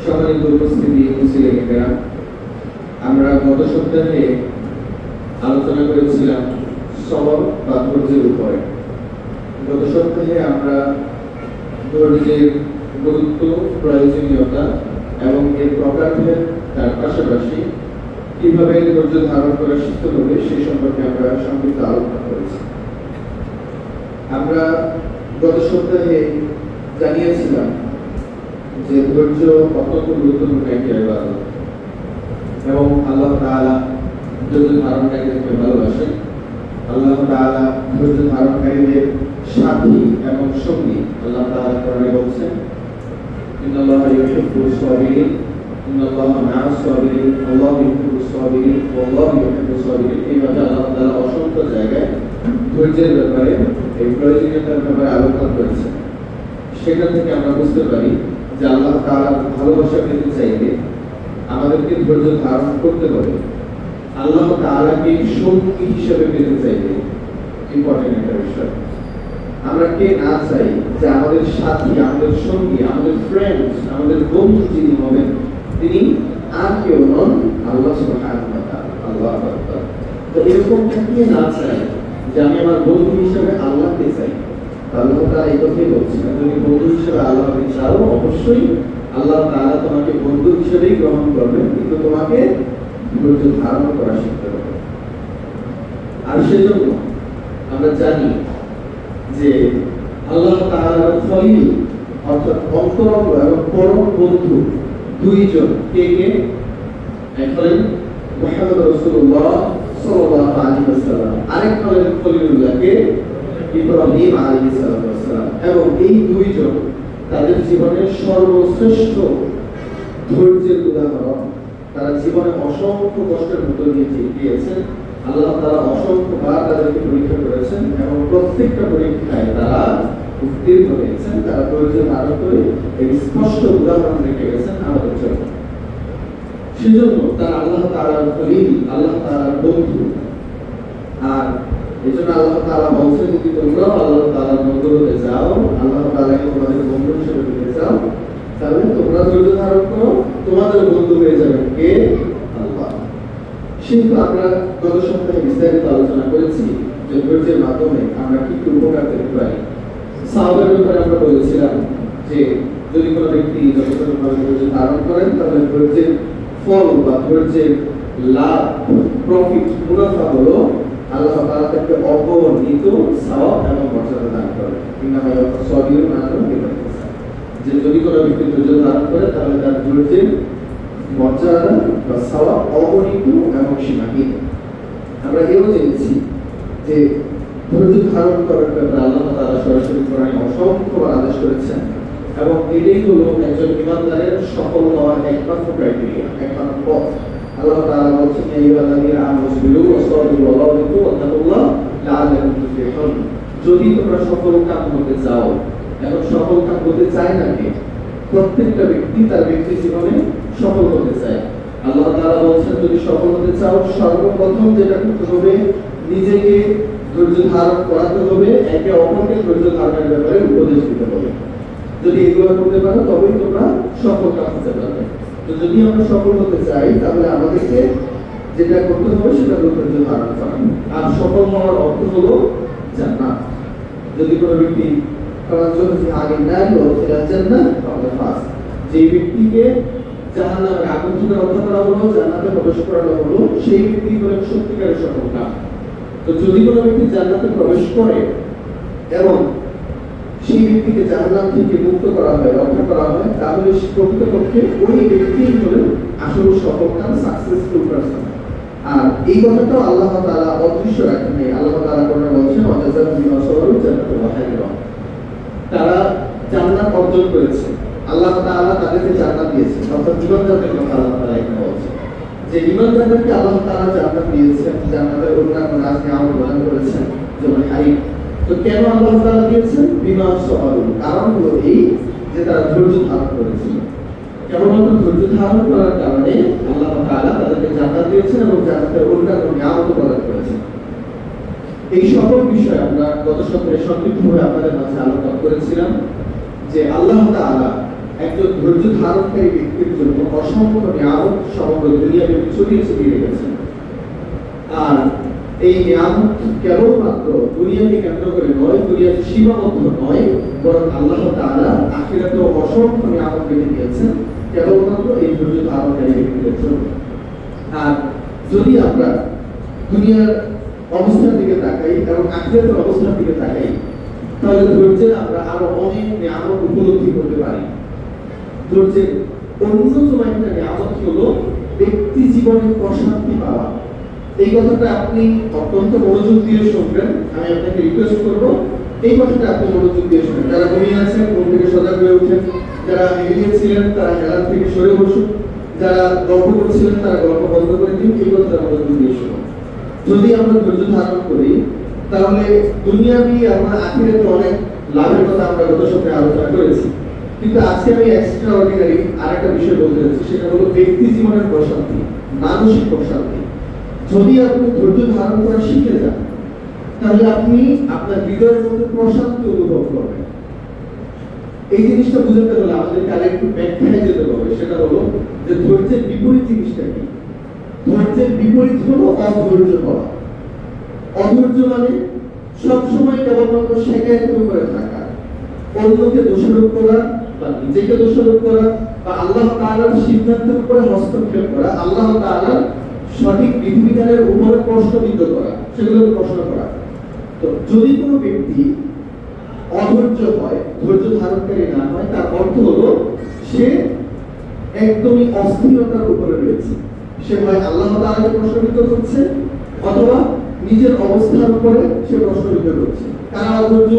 সম্মানিত উপস্থিতি মুসলিমেরা, আমরা গত সপ্তাহে আলোচনা করেছিলাম সবর বা ধৈর্যের উপরে। গত সপ্তাহে আমরা ধৈর্যের গুরুত্ব, প্রয়োজনীয়তা এবং এর প্রকারভেদ, তার পাশাপাশি কিভাবে ধৈর্য ধারণ করা শিখতে হবে সে সম্পর্কে আমরা সংক্ষিপ্ত আলোচনা করেছি। আমরা গত সপ্তাহে জানিয়েছিলাম যে ধৈর্য অত্যন্ত গুরুত্বপূর্ণ একটি ইবাদত এবং আল্লাহ তাআলা ধৈর্য ধারণকারীদেরকে ভালোবাসেন। আল্লাহ তাআলা ধৈর্য ধারণকারীদের সাথী এবং সঙ্গী। আল্লাহ তাআলা কোরআনে বলছেন, ইন্নাল্লাহা ইউহিব্বুস সাবিরিন, ইন্নাল্লাহা মা'আস সাবিরিন, আল্লাহু ইউহিব্বুস সাবিরিন, ওয়াল্লাহু ইউহিব্বুস সাবিরিন। এইভাবে আল্লাহ তাআলা অসংখ্য জায়গায় ধৈর্যের ব্যাপারে, এই প্রয়োজনীয়তার ব্যাপারে আলোচনা করেছেন। সেটা থেকে আমরা বুঝতে পারি যে আল্লাহ তাআলার ভালোবাসা পেতে চাইলে আমাদেরকে ধৈর্য ধারণ করতে হবে। আল্লাহ তাআলাকে সঙ্গী হিসেবে পেতে চাইলে ইম্পর্টেন্ট একটা বিষয়, আমরা কে না চাই যে আমাদের সাথী, আমাদের সঙ্গী, আমাদের ফ্রেন্ড, আমাদের বন্ধু যিনি হবেন তিনি আর কেউ নন, আল্লাহ সুবহানাহু ওয়া তাআলা। আল্লাহু আকবার। তো এরকম কে না চাই যে আমি আমার বন্ধু হিসেবে আল্লাহকে চাই। আল্লাহ তাআলা এই কথাই বলছেন, তুমি বন্ধু হিসেবে আল্লাহকে চাও, অবশ্যই আল্লাহ তাআলা তোমাকে বন্ধু হিসেবেই গ্রহণ করবেন, কিন্তু তোমাকে ধৈর্য ধারণ করা শিখতে হবে। আর সেজন্য আমরা জানি যে আল্লাহ তাআলার খলিল অর্থাৎ অন্তরঙ্গ এবং পরম বন্ধু দুইজন, কে কে? এক হলেন মুহাম্মদ রাসূলুল্লাহ সাল্লাল্লাহু আলাইহি ওয়াসাল্লাম, আরেক হলেন খলিলুল্লাহকে ইব্রাহিম আলাইহিস সালাম। এবং এই দুইজন তাদের জীবনের সর্বশ্রেষ্ঠ ধৈর্যের উদাহরণ। তারা জীবনে অসংখ্য কষ্টের মধ্য দিয়ে গিয়েছেন। আল্লাহ তাআলা অসংখ্যবার তাদেরকে পরীক্ষা করেছেন এবং প্রত্যেকটা পরীক্ষায় তারা উত্তীর্ণ হয়েছেন। তারা ধৈর্য ধারণ করে এই স্পষ্ট উদাহরণ রেখে গেছেন আমাদের জন্য। সেজন্য তারা আল্লাহ তাআলার খলিল, আল্লাহ তাআলার বন্ধু। আর এই জন্য আল্লাহ তাআলা বলছেন, যদি তোমরা আল্লাহ তাআলার বন্ধু হতে চাও, আল্লাহ তাআলাকে তোমাদের বন্ধু হিসেবে পেতে চাও, তাহলে তোমরা ধৈর্য ধারণ করো, তোমাদের বন্ধু হয়ে যাবেন কে? আল্লাহ। কিন্তু আমরা গত সপ্তাহে বিস্তারিত আলোচনা করেছি যে ধৈর্যের মাধ্যমে আমরা কি কি উপকার পেতে পারি। সাহাবাদের ব্যাপারে আমরা বলেছিলাম যে যদি কোনো ব্যক্তি যথাযথভাবে ধৈর্য ধারণ করেন, তাহলে ধৈর্যের ফল বা ধৈর্যের লাভ, প্রফিট, মুনাফা হলো আল্লাহ তাআলা তাকে অগণিত সওয়াব এবং মর্যাদা দান করেন। ইন্নামা সাবিরুন আলাল বিরুল্লাহ, যে যদি কোনো ব্যক্তি ধৈর্য ধারণ করে তাহলে তার ধৈর্যের মর্যাদা বা সওয়াব অগণিত এবং সীমাহীন। আমরা এও জেনেছি যে ধৈর্য ধারণ করার ব্যাপারে আল্লাহ তাআলা সরাসরি কোরআনে অসংখ্যবার আদেশ করেছেন এবং এটাই হলো একজন ঈমানদারের সফল হওয়ার একমাত্র ক্রাইটেরিয়া, একমাত্র পথ। আল্লাহ তাআলা বলছেন, ইয়া আইয়ুহাল্লাযীনা আমানু ওয়াসবিরু ওয়া রাবিতু ওয়াত্তাকুল্লাহ লাআল্লাকুম তুফলিহুন। যদি তোমরা সফল কাম হতে চাও, এখন সফল কাম হতে চায় না কে? প্রত্যেকটা ব্যক্তি তার ব্যক্তি জীবনে সফল হতে চায়। আল্লাহ তাআলা বলছেন, যদি সফল হতে চাও সর্বপ্রথম যেটা করতে হবে, নিজেকে ধৈর্য ধারণ করাতে হবে, একে অপরকে ধৈর্য ধারণের ব্যাপারে উপদেশ দিতে হবে। যদি এগুলো করতে পারো তবেই তোমরা সফল কাম হতে পারবে। তো যদি আমরা সফল হতে চাই তাহলে আমাদেরকে যেটা করতে হবে সেটা হলো ধৈর্য ধারণ করা। আর সফল হওয়ার অর্থ হলো জান্নাত। যদি কোনো ব্যক্তি যে ব্যক্তিকে জাহান্নামের আগুন থেকে রক্ষা করা হলো, জান্নাতে প্রবেশ করানো হলো, সেই ব্যক্তি হলেন সত্যিকারের সফলতা। তো যদি কোনো ব্যক্তি জান্নাতে প্রবেশ করে এবং সেই ব্যক্তিকে জাহান্নাম থেকে মুক্ত করা হয়, রক্ষা করা হয়, তাহলে প্রকৃতপক্ষে ওই ব্যক্তি হলেন আসল সফলতা, সাকসেসফুল পারসন। আর এই কথাটাও আল্লাহ তাআলা অদৃশ্য রাখেন নাই। আল্লাহ তাআলা কোরআনে বলছেন, ওয়াজাযাহু বিমা সাবারু জান্নাতুন ওয়া হারিরা। তারা জান্নাত অর্জন করেছে, আল্লাহ তাআলা তাদেরকে জান্নাত দিয়েছেন। অর্থাৎ ঈমানদারদের কথা আল্লাহ তাআলা এখানে বলছেন যে ঈমানদারদেরকে আল্লাহ তাআলা জান্নাত দিয়েছেন, জান্নাতের অন্যান্য নিয়ামত প্রদান করেছেন, যেমন হারির। তো কেন আল্লাহ তাআলা দিয়েছেন? বিমা সাবারু। কারণ হলো এই যে তারা ধৈর্য ধারণ করেছিল। কেবলমাত্র ধৈর্য ধারণ করার কারণে আল্লাহ তাআলা তাদেরকে জান্নাত দিয়েছেন এবং জান্নাতের অন্যান্য নিয়ামত প্রদান করেছেন। এই সকল বিষয় আমরা গত সপ্তাহে সংক্ষিপ্তভাবে আপনাদের মাঝে আলোচনা করেছিলাম যে আল্লাহ তাআলা একজন ধৈর্য ধারণকারী ব্যক্তির জন্য অসংখ্য নিয়ামত সমগ্র দুনিয়াকে ছড়িয়ে ছিটিয়ে রেখেছেন। আর এই নিয়ামত কেবলমাত্র দুনিয়াকে কেন্দ্র করে নয়, দুনিয়াতে সীমাবদ্ধ নয়, বরং আল্লাহ তাআলা আখিরাতেও অসংখ্য নিয়ামত রেখে দিয়েছেন কেবলমাত্র এই ধৈর্য ধারণকারী ব্যক্তিদের জন্য। আর যদি আমরা দুনিয়ার অবস্থার দিকে তাকাই এবং আখিরাতের অবস্থার দিকে তাকাই, তাহলে ধৈর্যের আমরা আরো অনেক নিয়ামত উপলব্ধি করতে পারি। ধৈর্যের অন্যতম একটা নিয়ামত হলো ব্যক্তি জীবনে প্রশান্তি পাওয়া। এই কথাটা আপনি অত্যন্ত মনোযোগ দিয়ে শুনবেন। আমি আপনাকে রিকোয়েস্ট করব এই কথাটা আপনি মনোযোগ দিয়ে শুনবেন। যারা ঘুমিয়ে আছেন ঘুম থেকে সজাগ হয়ে ওঠেন, যারা এগিয়ে ছিলেন তারা হেলার থেকে সরে বসুন, যারা গল্প করছিলেন তারা গল্প বন্ধ করে দিন। এই কথাটা মনোযোগ দিয়ে শুনুন। যদি আমরা ধৈর্য ধারণ করি তাহলে দুনিয়াবি আমরা আখিরাতে অনেক লাভের কথা আমরা গত সপ্তাহে আলোচনা করেছি, কিন্তু আজকে আমি এক্সট্রা অর্ডিনারি আরেকটা বিষয় বলতে যাচ্ছি, সেটা হলো ব্যক্তি জীবনের প্রশান্তি, মানসিক প্রশান্তি। যদি আপনি ধৈর্য ধারণ করা শিখে যান তাহলে আপনি আপনার হৃদয়ের মধ্যে প্রশান্তি অনুভব করবেন। এই জিনিসটা বুঝতে হলে আমাদেরকে আরেকটু ব্যাখ্যায় যেতে হবে। সেটা হলো যে ধৈর্যের বিপরীত জিনিসটা কি। ধৈর্যের বিপরীত হলো অধৈর্য হওয়া। অধৈর্য মানে সবসময় কেবলমাত্র শেখায়তের উপরে থাকা, অন্যকে দোষারোপ করা বা নিজেকে দোষারোপ করা বা আল্লাহ তাআলার সিদ্ধান্তের উপরে হস্তক্ষেপ করা, আল্লাহ তাআলার সঠিক বিধিবিধানের উপরে প্রশ্নবিদ্ধ করা, সেগুলোকে প্রশ্ন করা। তো যদি কোনো ব্যক্তি অধৈর্য হয়, ধৈর্য ধারণকারী না হয়, তার অর্থ হলো সে একদমই অস্থিরতার উপরে রয়েছে। সে হয় আল্লাহ তাআলাকে প্রশ্নবিদ্ধ করছে অথবা নিজের অবস্থার উপরে সে প্রশ্নবিদ্ধ করছে। কারা অধৈর্য?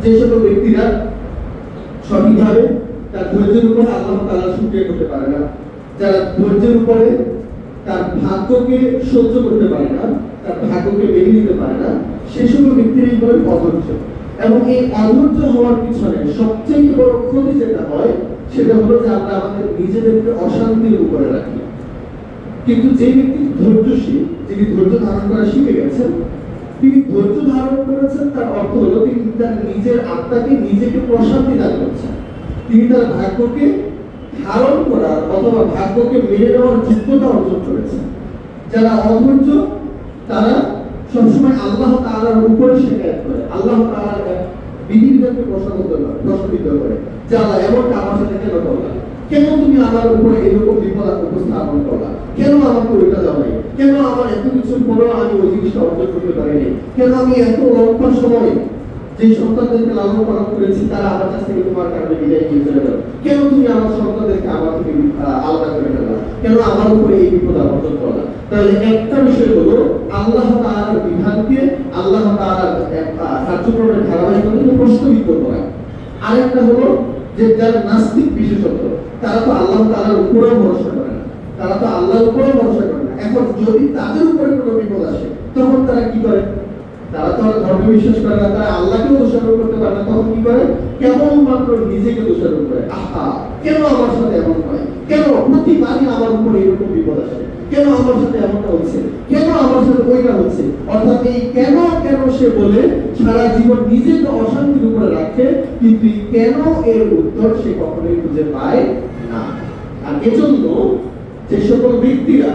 যে সকল ব্যক্তিরা সঠিকভাবে তার ধৈর্যের উপরে আল্লাহ তাআলা শুকরিয়া করতে পারে না, যারা ধৈর্যের উপরে তার ভাগ্যকে সহ্য করতে পারে না, তার ভাগ্যকে মেনে নিতে পারে না, সে সকল ব্যক্তিরই বলে অধৈর্য। এবং এই অধৈর্য হওয়ার পিছনে সবচেয়ে বড় ক্ষতি যেটা হয় সেটা হলো যে আমরা আমাদের নিজেদেরকে অশান্তির উপরে রাখি। কিন্তু যে ব্যক্তি ধৈর্যশীল, যিনি ধৈর্য ধারণ করা শিখে গেছেন, তিনি ধৈর্য ধারণ করেছেন, তার অর্থ হলো তিনি তার নিজের আত্মাকে নিজেকে প্রশান্তি দান করছেন। তিনি তার ভাগ্যকে ধারণ করার অথবা ভাগ্যকে মেনে নেওয়ার যোগ্যতা অর্জন করেছেন। যারা অধৈর্য তারা সবসময় আল্লাহ তাআলার উপরে শিকায়ত করে, আল্লাহ তাআলার বিধিবিধানকে প্রশ্নবিদ্ধ করে যে আল্লাহ এমনটা আমার সাথে কেন করলা, কেন তুমি আমার উপরে এরকম বিপদ উপস্থাপন করলা, কেন আমাকে ওইটা দেওয়া নাই, কেন আমার এত কিছুর পরেও আমি ওই জিনিসটা অর্জন করতে পারিনি, কেন আমি এত লম্বা সময় যে সন্তানদেরকে লালন পালন করেছি তারা আমার কাছ থেকে তোমার কারণে বিদায় নিয়ে চলে গেল, কেন তুমি আমার সন্তানদেরকে আমার থেকে আলাদা করে ফেললা, কেন আমার উপরে এই বিপদ অর্জন করলা। তাহলে একটা বিষয় হলো আল্লাহ তাআলার বিধানকে, আল্লাহ তাআলার কার্যক্রমের ধারাবাহিকতাকে প্রশ্নবিদ্ধ করা। আরেকটা হলো যে যারা নাস্তিক বিশেষত, তারা তো আল্লাহ তাআলার উপরে ভরসা করে না, তারা তো আল্লাহর উপরে ভরসা করে না। এখন যদি তাদের উপরে কোনো বিপদ আসে তখন তারা কি করে? তারা তো ধর্ম বিশ্বাস করে না, তারা আল্লাহকেও দোষারোপ করতে পারে না। তখন কি করে? কেবলমাত্র নিজেকে দোষারোপ করে। আহা, কেন আমার সাথে এমন হয়, কেন প্রতিবারই আমার উপরে এরকম বিপদ আসে, কেন আমার সাথে এমনটা হচ্ছে, কেন আমার সাথে ওইটা হচ্ছে। অর্থাৎ এই কেন কেন সে বলে সারা জীবন নিজেকে অশান্তির উপরে রাখে, কিন্তু কেন এর উত্তর সে কখনোই খুঁজে পায় না। আর এজন্য যে সকল ব্যক্তিরা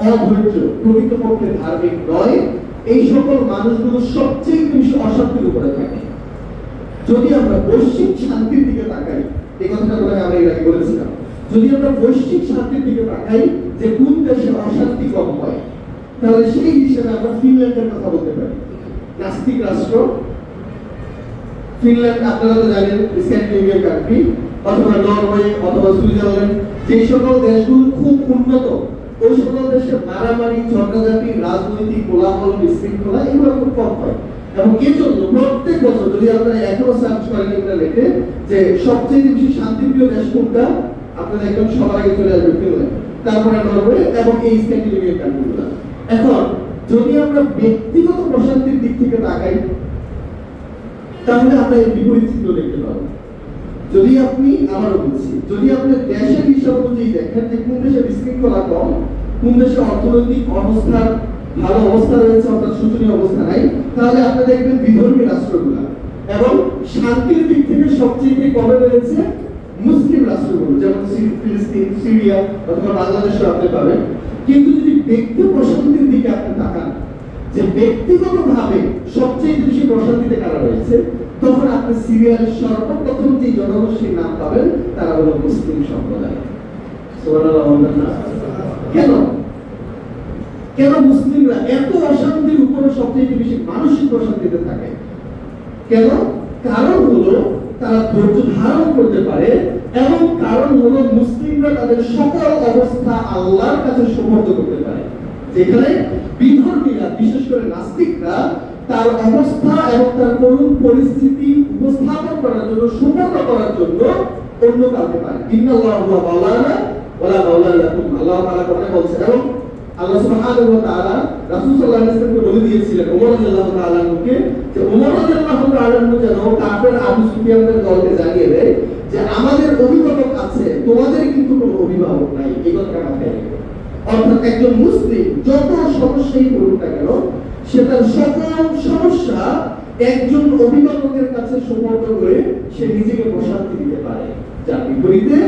অধৈর্য, প্রকৃতপক্ষে ধার্মিক নয়, এই সকল মানুষগুলো সবচেয়ে বেশি অশান্তির উপরে থাকে। যদি আমরা বৈশ্বিক শান্তির দিকে তাকাই, এই কথাটা বলে আমরা এর আগে বলেছিলাম, যদি আমরা বৈশ্বিক শান্তির দিকে তাকাই যে কোন দেশে অশান্তি কম হয়, তাহলে সেই হিসেবে আমরা ফিনল্যান্ডের কথা বলতে পারি। নাস্তিক রাষ্ট্র ফিনল্যান্ড, আপনারা তো জানেন স্ক্যান্ডিনেভিয়ান কান্ট্রি, অথবা নরওয়ে অথবা সুইজারল্যান্ড, যে সকল দেশগুলো খুব উন্নত, ওই সকল দেশে মারামারি, ঝগড়াঝাটি, রাজনৈতিক কোলাহল, বিশৃঙ্খলা এগুলো খুব কম হয়। এবং এর জন্য প্রত্যেক বছর যদি আপনারা এখনো সার্চ করেন ইন্টারনেটে যে সবচেয়ে বেশি শান্তিপ্রিয় দেশ কোনটা, আপনারা একদম সবার আগে চলে আসবে ফিনল্যান্ড, তারপরে নরওয়ে এবং এই স্ক্যান্ডিনেভিয়ান কান্ট্রিগুলো। এখন যদি আমরা ব্যক্তিগত প্রশান্তির দিক থেকে তাকাই তাহলে আমরা এর বিপরীত চিত্র দেখতে পাবো। যদি আপনি, আবারও বলছি, যদি আপনি দেশের হিসাব অনুযায়ী দেখেন যে কোন দেশে বিশৃঙ্খলা কম, কোন দেশে অর্থনৈতিক অবস্থার ভালো অবস্থা রয়েছে অর্থাৎ শোচনীয় অবস্থা নাই, তাহলে আপনি দেখবেন বিধর্মী রাষ্ট্রগুলা এবং শান্তির দিক থেকে সবচেয়ে কমে রয়েছে মুসলিম রাষ্ট্রগুলো, যেমন ফিলিস্তিন, সিরিয়া অথবা বাংলাদেশে আপনি পাবেন। কিন্তু যদি ব্যক্তি প্রশান্তির দিকে আপনি তাকান, যে ব্যক্তিগতভাবে সবচেয়ে বেশি প্রশান্তিতে কারা রয়েছে, তখন আপনি সিরিয়ার সর্বপ্রথম যে জনগোষ্ঠীর নাম পাবেন তারা হলো মুসলিম সম্প্রদায়। কেন কেন মুসলিমরা এত অশান্তির উপরে সবচেয়ে বেশি মানসিক প্রশান্তিতে থাকে? কেন? কারণ হলো তারা ধৈর্য ধারণ করতে পারে, এবং কারণ হলো মুসলিমরা তাদের সকল অবস্থা আল্লাহর কাছে সমর্থ করতে পারে। যেখানে বিধর্মীরা, বিশেষ করে নাস্তিকরা, তার অবস্থা এবং তার করুণ পরিস্থিতি উপস্থাপন করার জন্য, সুবর্ণ করার জন্য অন্য কাউকে পারে। ইন্নাল্লাহু ওয়া মাওলানা ওয়ালা মাওলা লাকুম, আল্লাহ তাআলা কথা বলছেন। এবং আল্লাহ সুবহানাহু ওয়া তাআলা রাসূল সাল্লাল্লাহু আলাইহি ওয়াসাল্লামকে বলে দিয়েছিলেন ওমর রাদিয়াল্লাহু তাআলা আনহুকে, যে ওমর রাদিয়াল্লাহু তাআলা আনহু যেন কাফের আবু সুফিয়ানদের দলকে জানিয়ে দেয় যে আমাদের অভিভাবক আছে, তোমাদের কিন্তু কোনো অভিভাবক নাই। এই কথা মাথায় রেখো। অর্থাৎ একজন মুসলিম যত সমস্যাই পড়ুক না কেন, সেটার সকল সমস্যা একজন অভিভাবকের কাছে সমর্থ করে সে নিজেকে প্রশান্তি দিতে পারে। যার বিপরীতে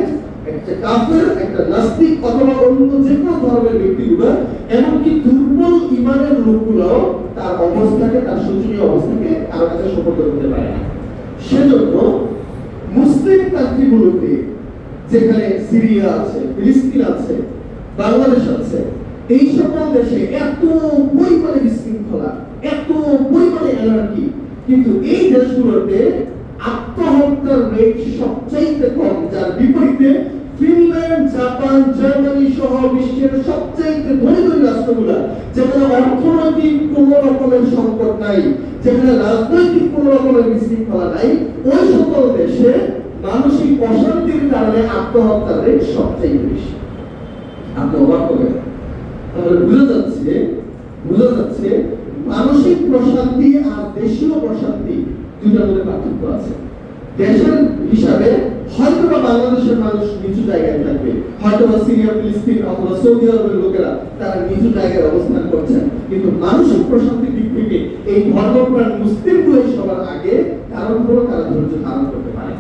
একটা কাফের, একটা নাস্তিক অথবা অন্য যে কোনো ধর্মের ব্যক্তিগুলো, এমনকি দুর্বল ইমানের লোকগুলো তার অবস্থাকে, তার শোচনীয় অবস্থাকে কারো কাছে সমর্থ করতে পারে না। সেজন্য মুসলিম কান্ট্রিগুলোতে, যেখানে সিরিয়া আছে, ফিলিস্তিন আছে, বাংলাদেশ আছে, এই সকল দেশে এত পরিমাণে বিশৃঙ্খলা, এত পরিমাণে অ্যানার্কি, কিন্তু এই দেশগুলোতে আত্মহত্যার রেট সবচাইতে কম। যার বিপরীতে ফিনল্যান্ড, জাপান, জার্মানি সহ বিশ্বের সবচাইতে ধনী ধনী রাষ্ট্রগুলো, যেখানে অর্থনৈতিক কোন রকমের সংকট নাই, যেখানে রাজনৈতিক কোন রকমের বিশৃঙ্খলা নাই, ওই সকল দেশে মানসিক অশান্তির কারণে আত্মহত্যার রেট সবচাইতে বেশি। আপনি অবাক হবেন। তাহলে বোঝা যাচ্ছে মানসিক প্রশান্তি আর দেশীয় প্রশান্তি দুটার মধ্যে পার্থক্য আছে। দেশের হিসাবে হয়তোবা বাংলাদেশের মানুষ নিচু জায়গায় থাকবে, হয়তোবা সিরিয়া, ফিলিস্তিন অথবা সৌদি আরবের লোকেরা তারা নিচু জায়গায় অবস্থান করছেন, কিন্তু মানসিক প্রশান্তির দিক থেকে এই ধর্মপ্রাণ মুসলিমগুলোই সবার আগে, কারণ হলো তারা ধৈর্য ধারণ করতে পারে।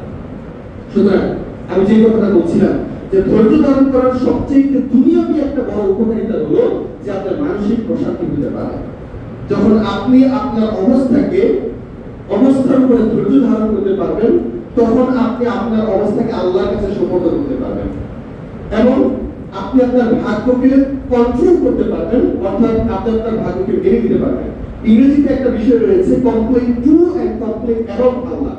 সুতরাং আমি যে কথাটা বলছিলাম, যে ধৈর্য ধারণ করার সবচেয়ে দুনিয়াবী একটা বড় উপকারিতা হলো যে আপনার মানসিক প্রশান্তি দিতে পারে। যখন আপনি আপনার অবস্থার উপরে ধৈর্য ধারণ করতে পারবেন, তখন আপনি আপনার অবস্থাকে আল্লাহর কাছে সমর্থ করতে পারবেন, এবং আপনি আপনার ভাগ্যকে কন্ট্রোল করতে পারবেন, অর্থাৎ আপনি আপনার ভাগ্যকে মেনে দিতে পারবেন। ইংরেজিতে একটা বিষয় রয়েছে, complain to and complain about Allah.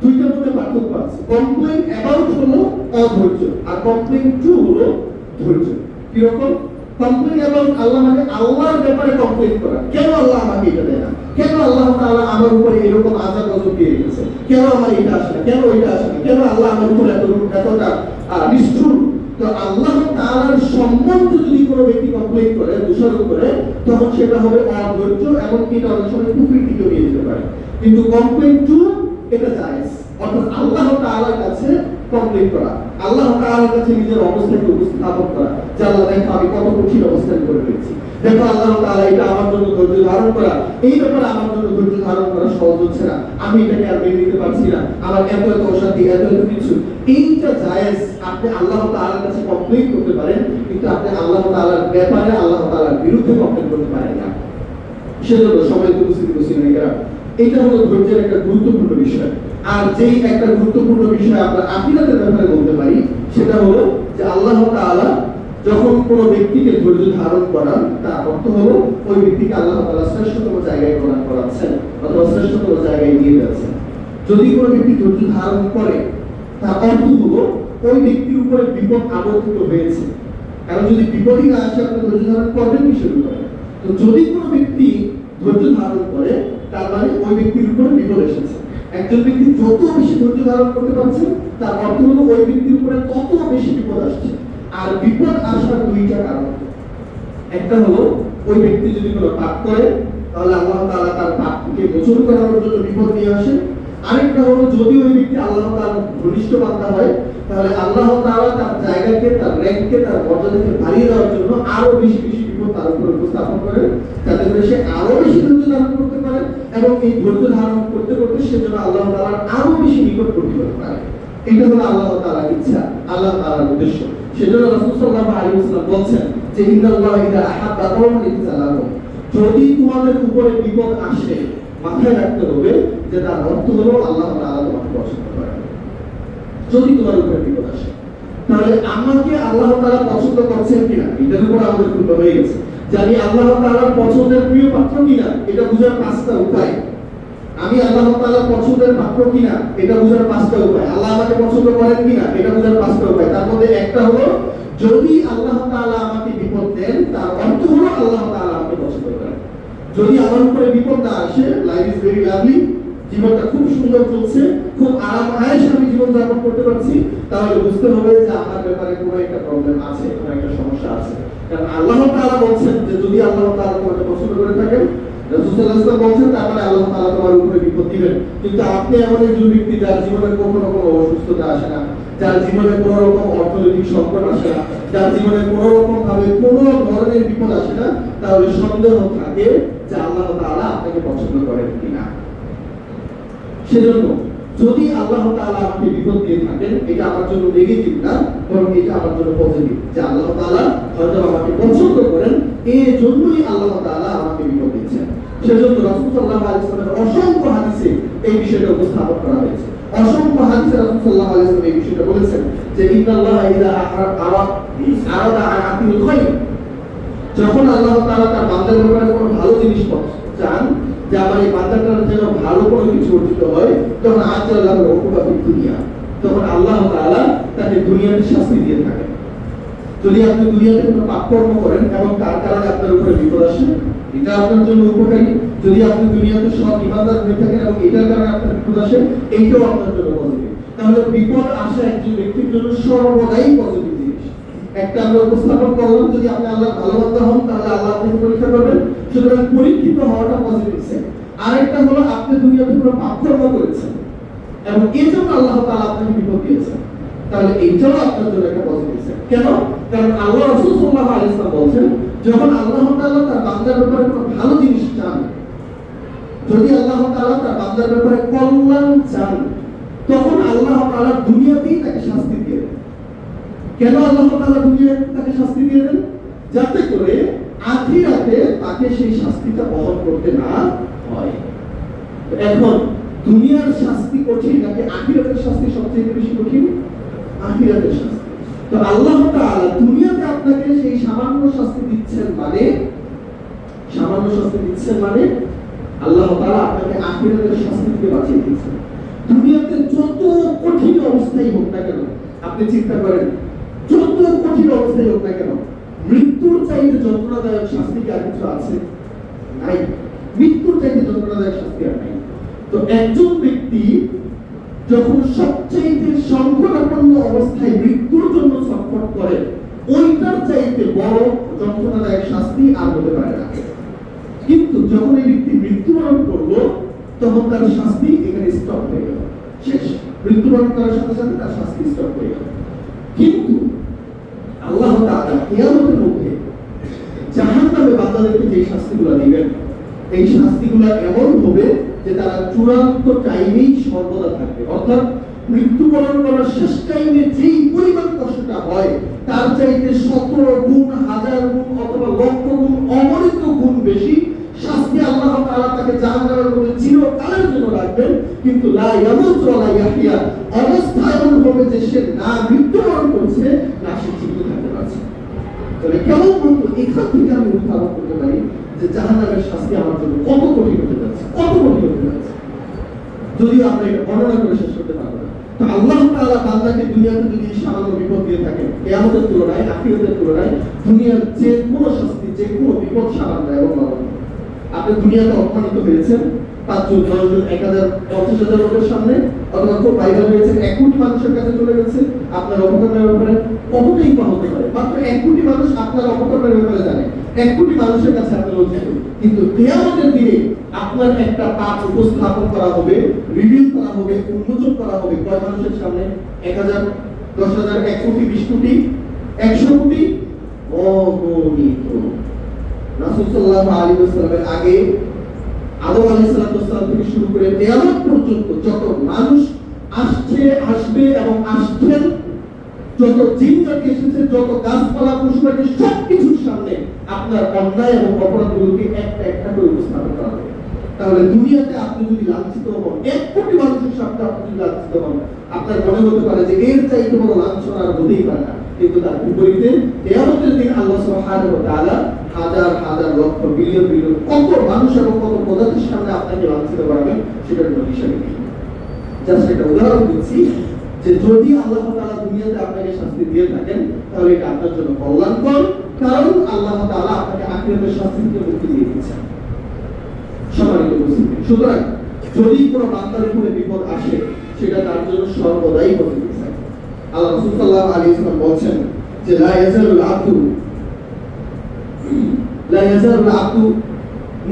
দুইটার মধ্যে পার্থক্য আছে। কমপ্লেইন অ্যাবাউট হলো অধৈর্য, আর কমপ্লেইন টু হলো ধৈর্য। কিরকম? কমপ্লেইন অ্যাবাউট আল্লাহ মানে আল্লাহর ব্যাপারে কমপ্লেইন করা। কেন আল্লাহ আমাকে এটা দেয় না? কেন আল্লাহ তাআলা আমার উপরে এরকম আযাব গজব দিয়ে রেখেছে? কেন আমার এটা আসে না? কেন ওইটা আসে না? কেন আল্লাহ আমার উপর এতটা নিষ্ঠুর? তো আল্লাহ তাআলার সম্বন্ধে যদি কোনো ব্যক্তি কমপ্লেইন করে, দোষারোপ করে, তখন সেটা হবে অধৈর্য, এবং এটা অনেক সময় কুফরির দিকে নিয়ে যেতে পারে। কিন্তু কমপ্লেইন টু এটা জায়েজ, অর্থাৎ আল্লাহ তাআলার কাছে কমপ্লেইন করা, আল্লাহ তাআলার কাছে নিজের অবস্থাকে উপস্থাপন করা, যে আল্লাহ দেখো আমি কত কঠিন অবস্থান করে রয়েছি, দেখো আল্লাহ তাআলা এটা আমার জন্য ধৈর্য ধারণ করা, এই ব্যাপারে আমার জন্য ধৈর্য ধারণ করা সহজ হচ্ছে না, আমি এটাকে আর মেনে নিতে পারছি না, আমার এত অশান্তি, এত কিছু। এইটা জায়েজ, আপনি আল্লাহ তাআলার কাছে কমপ্লেইন করতে পারেন, কিন্তু আপনি আল্লাহ তাআলার ব্যাপারে আল্লাহ তাআলার বিরুদ্ধে কমপ্লেইন করতে পারেন না। সেজন্য সবাই এটা হলো ধৈর্যের একটা গুরুত্বপূর্ণ বিষয়। আর যেই একটা গুরুত্বপূর্ণ বিষয় আমরা আখিরাতের ব্যাপারে বলতে পারি, সেটা হলো যে আল্লাহ তাআলা যখন কোনো ব্যক্তিকে ধৈর্য ধারণ করান, তার অর্থ হলো ওই ব্যক্তিকে আল্লাহ তাআলা শ্রেষ্ঠতম জায়গায় প্রদান করাচ্ছেন, অথবা শ্রেষ্ঠতম জায়গায় নিয়ে যাচ্ছেন। যদি কোনো ব্যক্তি ধৈর্য ধারণ করে, তার অর্থ হলো ওই ব্যক্তির উপরে বিপদ আবর্তিত হয়েছে। কারণ যদি বিপদই না আসে, আপনি ধৈর্য ধারণ করবেন কিসের উপরে? তো যদি কোনো ব্যক্তি ধৈর্য ধারণ করে, তার মানে ওই ব্যক্তির উপরে বিপদ এসেছে। একজন ব্যক্তি যত বেশি ধৈর্য ধারণ করতে পারছে, তার অর্থ হলো ওই ব্যক্তির উপরে তত বেশি বিপদ আসছে। আর বিপদ আসার দুইটা কারণ, একটা হলো ওই ব্যক্তি যদি কোনো পাপ করে, তাহলে আল্লাহ তাআলা তার পাপকে মোচন করার জন্য বিপদ নিয়ে আসে। আরেকটা হলো যদি ওই ব্যক্তি আল্লাহ তাআলার ঘনিষ্ঠ বান্দা হয়, তাহলে আল্লাহ তাআলা তার জায়গাকে, তার র্যাঙ্ককে, তার মর্যাদাকে বাড়িয়ে দেওয়ার জন্য আরো বেশি বেশি বিপদ বিপদ তার উপর উপস্থাপন করেন, যাতে করে সে আরো বেশি ধৈর্য ধারণ করতে পারে এবং এই ধৈর্য ধারণ করতে করতে সে যেন আল্লাহ তাআলার আরো বেশি নিকটবর্তী হতে পারে। এটা হলো আল্লাহ তাআলার ইচ্ছা, আল্লাহ তাআলার উদ্দেশ্য। সেজন্য রাসূল সাল্লাল্লাহু আলাইহি ওয়াসাল্লাম বলছেন যে ইন্নাল্লাহা ইযা আহাব্বা কওমান ইবতালাহুম, যদি তোমাদের উপরে বিপদ আসে মাথায় রাখতে হবে যে তার অর্থ হলো আল্লাহ তাআলা তোমাকে পছন্দ করেন। যদি তোমার উপরে বিপদ আসে, তাহলে আমাকে আল্লাহ তাআলা পছন্দ করছেন কিনা এটার উপর আমাদের খুব হয়ে গেছে। যে আমি আল্লাহ তাআলার পছন্দের প্রিয় পাত্র কিনা এটা বোঝার পাঁচটা উপায়। আমি আল্লাহ তাআলার পছন্দের পাত্র কিনা এটা বোঝার পাঁচটা উপায়। আল্লাহ আমাকে পছন্দ করেন কিনা এটা বোঝার পাঁচটা উপায়। তার মধ্যে একটা হলো, যদি আল্লাহ তাআলা আমাকে বিপদ দেন তার অর্থ হলো আল্লাহ তাআলা আমাকে পছন্দ করেন। যদি আমার উপরে বিপদ না আসে, লাইফ ইজ ভেরি লাভলি, জীবনটা খুব সুন্দর চলছে, খুব আরাম আয়েশে আমি জীবন যাপন করতে পারছি, তাহলে বুঝতে হবে যে আমার ব্যাপারে কোনো একটা প্রবলেম আছে, কোনো একটা সমস্যা আছে। কারণ আল্লাহ তাআলা বলছেন যে যদি আল্লাহ তাআলা তোমাকে পছন্দ করে থাকেন, রাসূল সাল্লাল্লাহু আলাইহি ওয়াসাল্লাম বলছেন তারপরে আল্লাহ তাআলা তোমার উপরে বিপদ দিবেন। কিন্তু আপনি এমন একজন ব্যক্তি যার জীবনে কখনো কোনো অসুস্থতা আসে না, যার জীবনে কোনো রকম অর্থনৈতিক সংকট আসে না, যার জীবনে কোনো রকম ভাবে কোনো ধরনের বিপদ আসে না, তাহলে সন্দেহ থাকে যে আল্লাহ তাআলা আপনাকে পছন্দ করেন কিনা। সেজন্য যদি আল্লাহ তাআলা আমাকে বিপদ দিয়ে থাকেন, এটা আমার জন্য নেগেটিভ না, বরং এটা আমার জন্য পজিটিভ, যে আল্লাহ তাআলা হয়তো আমাকে পছন্দ করেন, এই জন্যই আল্লাহ তাআলা আমাকে বিপদ দিচ্ছেন। সেজন্য রাসূল সাল্লাল্লাহু আলাইহি ওয়াসাল্লামের অসংখ্য হাদিসে এই বিষয়টা উপস্থাপন করা হয়েছে। অসংখ্য হাদিসে রাসূল সাল্লাল্লাহু আলাইহি ওয়াসাল্লাম এই বিষয়টা বলেছেন যে ইন্নাল্লাহা ইযা আরাদা আন আতিল খায়র, যখন আল্লাহ তাআলা তার বান্দার ব্যাপারে কোনো ভালো জিনিস চান, যে আমার এই বান্দাটার যেন ভালো কোনো কিছু অর্জিত হয়, তখন আল্লাহর উকুবা ফিদ দুনিয়া, তখন আল্লাহ তাআলা তাকে দুনিয়াতে শাস্তি দিয়ে থাকেন। যদি আপনি দুনিয়াতে কোনো পাপকর্ম করেন এবং তার কারণে আপনার উপরে বিপদ আসে, এটা আপনার জন্য উপকারী। যদি আপনি দুনিয়াতে সৎ ইমানদার হয়ে থাকেন এবং এটার কারণে আপনার বিপদ আসে, এইটাও আপনার জন্য পজিটিভ। তাহলে বিপদ আসা একজন ব্যক্তির জন্য সর্বদাই পজিটিভ জিনিস। একটা আমরা উপস্থাপন করলাম, যদি আপনি আল্লাহর ভালো বান্দা হন তাহলে আল্লাহ আপনাকে পরীক্ষা করবেন, সুতরাং পরীক্ষিত হওয়াটা পজিটিভ সেন্স। আরেকটা হলো আপনি দুনিয়াতে কোনো পাপকর্ম করেছেন এবং এর জন্য আল্লাহ তাআলা আপনাকে বিপদ দিয়েছেন, তাহলে এইটাও আপনার জন্য একটা পজিটিভ সেন্স। কেন? কারণ আল্লাহ রাসূল সাল্লাল্লাহু আলাইহি ওয়াসাল্লাম বলেন, যখন আল্লাহ তাআলা তার বান্দার ব্যাপারে কোনো ভালো জিনিস চান, যদি আল্লাহ তাআলা তার বান্দার ব্যাপারে কল্যাণ চান, তখন আল্লাহ তাআলা দুনিয়াতেই তাকে শাস্তি দিয়ে দেন। কেন আল্লাহ তাআলা দুনিয়াতে তাকে শাস্তি দিয়ে দেন? যাতে করে আখিরাতে তাকে সেই শাস্তিটা বহন করতে না হয়। এখন দুনিয়ার শাস্তি কঠিন নাকি আখিরাতের শাস্তি সবচেয়ে বেশি কঠিন? আখিরাতের শাস্তি। তো আল্লাহ তাআলা দুনিয়াতে আপনাকে সেই সামান্য শাস্তি দিচ্ছেন মানে, আল্লাহ তাআলা আপনাকে আখিরাতের শাস্তি থেকে বাঁচিয়ে দিচ্ছেন। দুনিয়াতে যত কঠিন অবস্থাই হোক না কেন, আপনি চিন্তা করেন, যত কঠিন অবস্থাই হোক না কেন, মৃত্যুর চাইতে যন্ত্রণাদায়ক শাস্তি কি আর কিছু আছে? নাই। মৃত্যুর চাইতে যন্ত্রণাদায়ক শাস্তি আর নাই। তো একজন ব্যক্তি যখন সবচাইতে সংকটাপন্ন অবস্থায় মৃত্যুর জন্য ছটফট করে, ওইটার চাইতে বড় যন্ত্রণাদায়ক শাস্তি আর হতে পারে না। কিন্তু যখন এই ব্যক্তি মৃত্যুবরণ করলো, তখন তার শাস্তি এখানে স্টপ হয়ে গেল, শেষ। মৃত্যুবরণ করার সাথে সাথে তার শাস্তি স্টপ হয়ে গেল। কিন্তু আল্লাহ তাআলা কিয়ামতের মধ্যে জাহান্নামে বান্দাদেরকে যে শাস্তিগুলো দিবেন, এই শাস্তিগুলো এমন হবে যে তারা চূড়ান্ত টাইমেই সর্বদা থাকবে। অর্থাৎ মৃত্যুবরণ করার শেষ টাইমে যেই পরিমাণ কষ্টটা হয়, তার চাইতে 17 গুণ, 1000 গুণ অথবা লক্ষ গুণ, অগণিত গুণ বেশি শাস্তি আল্লাহ তাআলা তাকে জাহান্নামের মধ্যে চিরকালের জন্য রাখবেন। কিন্তু লা ইয়ামুতু ওয়া লা ইয়াহইয়া, অবস্থা এমন হবে যে সে না মৃত্যুবরণ করছে না সে জীবিত থাকতে পারছে। তবে কেমন বলতো এখান থেকে আমি উদ্ধারণ করতে পারি যে জাহান্নামের শাস্তি আমার জন্য কত কঠিন হতে যাচ্ছে, কত কঠিন হতে যাচ্ছে, যদিও আমরা এটা বর্ণনা করে শেষ করতে পারবো না। তো আল্লাহ তাআলা বান্দাকে দুনিয়াতে যদি সামান্য বিপদ দিয়ে থাকেন, কিয়ামতের তুলনায়, আখিরাতের তুলনায় দুনিয়ার যে কোনো শাস্তি, যে কোনো বিপদ সামান্য এবং নগণ্য। আপনি দুনিয়াতে অপমানিত হয়েছেন 5 জন, 10 জন, 1000, 50,000 লোকের সামনে, অথবা খুব ভাইরাল হয়েছেন 1 কোটি মানুষের কাছে চলে গেছে, আপনার অপকর্মের ব্যাপারে কতটাই বা হতে পারে? মাত্র 1 কোটি মানুষ আপনার অপকর্মের ব্যাপারে জানে, 1 কোটি মানুষের কাছে আপনি লজ্জিত। কিন্তু কিয়ামতের দিনে আপনার একটা পাপ উপস্থাপন করা হবে, রিভিল করা হবে, উন্মোচন করা হবে কয় মানুষের সামনে? 1000, 10,000, 1 কোটি, 20 কোটি, 100 কোটি, অগণিত। রাসূল সাল্লাল্লাহু আলাইহি ওয়াসাল্লামের আগে আদম আলাইহিস সালাম থেকে শুরু করে কিয়ামত পর্যন্ত যত মানুষ আসছে, আসবে এবং আসছেন, যত জিন জাতি এসেছে, যত গাছপালা, পশু পাখি, সবকিছুর সামনে আপনার অন্যায় এবং অপরাধগুলোকে একটা একটা করে উপস্থাপন করা হবে। তাহলে দুনিয়াতে আপনি যদি লাঞ্ছিত হন, 1 কোটি মানুষের সামনে আপনি যদি লাঞ্ছিত হন, আপনার মনে হতে পারে যে এর চাইতে বড় লাঞ্ছনা আর হতেই পারে না। কিন্তু তার বিপরীতে কিয়ামতের দিন আল্লাহ সুবহানাহু ওয়া তাআলা হাজার হাজার লক্ষ বিলিয়ন বিলিয়ন কত মানুষ এবং কত প্রজাতির সামনে আপনাকে লাঞ্ছিত করাবেন সেটার কোনো হিসাব নেই। জাস্ট একটা উদাহরণ দিচ্ছি যে যদি আল্লাহ তাআলা দুনিয়াতে আপনাকে শাস্তি দিয়ে থাকেন তাহলে এটা আপনার জন্য কল্যাণকর, কারণ আল্লাহ তাআলা আপনাকে আখিরাতের শাস্তি থেকে মুক্তি দিয়ে দিচ্ছেন। সম্মানিত উপস্থিতি, সুতরাং যদি কোনো বান্দার উপরে বিপদ আসে সেটা তার জন্য সর্বদাই পজিটিভ সাইন। আল্লাহ রাসূল সাল্লাল্লাহু আলাইহি ওয়াসাল্লাম বলেন যে লা ইয়াজালুল আবদু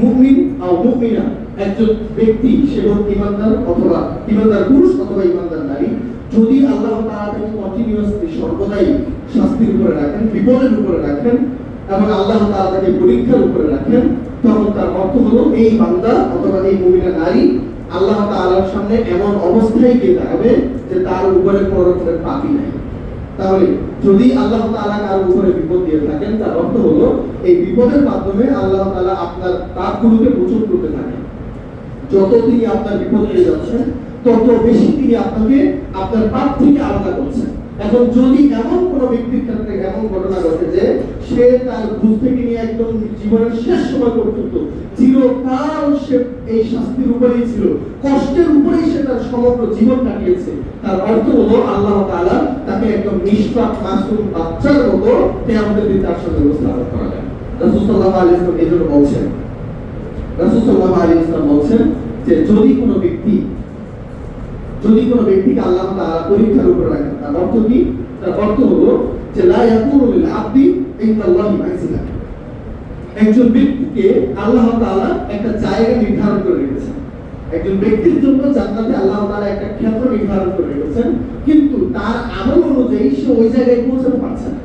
মুমিন আও মুমিনা, একজন ব্যক্তি সে হোক ঈমানদার অথবা ঈমানদার পুরুষ অথবা ঈমানদার নারী, যদি আল্লাহ তাআলা তাকে কন্টিনিউয়াসলি সর্বদাই শাস্তির উপরে রাখেন, বিপদের উপরে রাখেন এবং আল্লাহ তাআলা তাকে পরীক্ষার উপরে রাখেন, তখন তার অর্থ হলো এই বান্দা অথবা এই মুমিনা নারী আল্লাহ তাআলার সামনে এমন অবস্থায় গিয়ে দাঁড়াবে যে তার উপরে কোনো রকমের পাপই নাই। তাহলে যদি আল্লাহ তাআলা কার উপরে বিপদ দিয়ে থাকেন তার অর্থ হলো এই বিপদের মাধ্যমে আল্লাহ তাআলা আপনার পাপগুলোকে মোচন করতে থাকেন। যত তিনি আপনার বিপদ পেয়ে যাচ্ছেন তত বেশি তিনি আপনাকে আপনার পাপ থেকে আলাদা করছেন। এখন যদি এমন কোনো ব্যক্তির ক্ষেত্রে এমন ঘটনা ঘটে যে সে তার বুঝ থেকে নিয়ে একদম জীবনের শেষ সময় পর্যন্ত চিরকাল সে এই শাস্তির উপরেই ছিল, কষ্টের উপরেই সে তার সমগ্র জীবন কাটিয়েছে, তার অর্থ হলো আল্লাহ তাআলা তাকে একদম নিষ্পাপ মাসুম বাচ্চার মতো কিয়ামতের দিন তার সাথে উপস্থাপন করা যায়। রাসূল সাল্লাল্লাহু আলাইহি ওয়াসাল্লাম এই জন্য বলছেন, রাসূল সাল্লাল্লাহু আলাইহি ওয়াসাল্লাম বলছেন যে যদি কোনো ব্যক্তিকে আল্লাহ তাআলা পরীক্ষার উপর রাখেন তার অর্থ কি? তার অর্থ হলো যে লা ইয়াকুনু লিল আবদি ইনদাল্লাহি মানজিলা, একজন ব্যক্তিকে আল্লাহ তাআলা একটা জায়গা নির্ধারণ করে রেখেছেন, একজন ব্যক্তির জন্য জান্নাতে আল্লাহ তাআলা একটা ক্ষেত্র নির্ধারণ করে রেখেছেন, কিন্তু তার আমল অনুযায়ী সে ওই জায়গায় পৌঁছাতে পারছে না।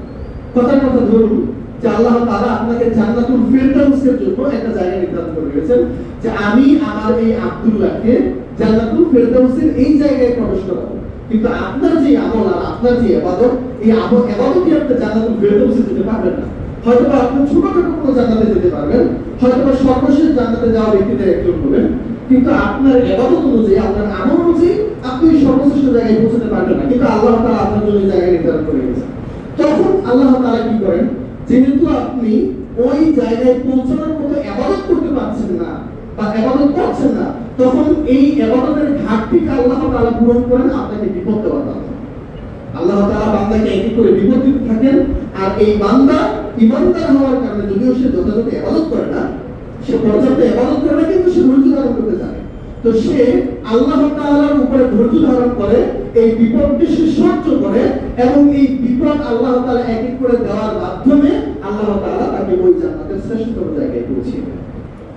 কথার কথা ধরুন যে আল্লাহ তাআলা আপনাকে জান্নাতুল ফিরদাউসের জন্য একটা জায়গা নির্ধারণ করে রেখেছেন যে আমি আমার এই আব্দুল্লাহকে জান্নাতুল ফিরদাউসের এই জায়গায় প্রবেশ করাবো, কিন্তু আপনার যে আমল আর আপনার যে ইবাদত, এই ইবাদতই আপনি জান্নাতুল ফিরদাউসে যেতে পারবেন না। হয়তো আপনি ছোটখাটো কোনো জান্নাতে যেতে পারবেন, হয়তো সর্বশেষ জান্নাতে যাওয়া ব্যক্তিদের একজন হবেন, কিন্তু আপনার ইবাদত অনুযায়ী আপনার আমল অনুযায়ী আপনি সর্বশ্রেষ্ঠ জায়গায় পৌঁছাতে পারবেন না, কিন্তু আল্লাহ তাআলা আপনার জন্য এই জায়গা নির্ধারণ করে রেখেছেন। তখন আল্লাহ তাআলা কি করেন, যেহেতু আপনি ওই জায়গায় পৌঁছানোর মতো ইবাদত করতে পারছেন না বা ইবাদত করছেন না, তখন এই ইবাদতের ঘাটতিকে আল্লাহ তাআলা পূরণ করেন আপনাকে বিপদ দেওয়ার মাধ্যমে। আল্লাহ তাআলা বান্দাকে একই করে বিপদ দিতে থাকেন, আর এই বান্দা ঈমানদার হওয়ার কারণে যদিও সে যথাযথ ইবাদত করে না, সে পর্যাপ্ত ইবাদত করে না, কিন্তু সে ধৈর্য ধারণ করতে জানে, তো সে আল্লাহ তাআলার উপরে ধৈর্য ধারণ করে এই বিপদকে সে সহ্য করে এবং এই বিপদ আল্লাহ তাআলা এক এক করে দেওয়ার মাধ্যমে আল্লাহ তাআলা তাকে ওই জান্নাতের শ্রেষ্ঠতম জায়গায় পৌঁছিয়ে দেন।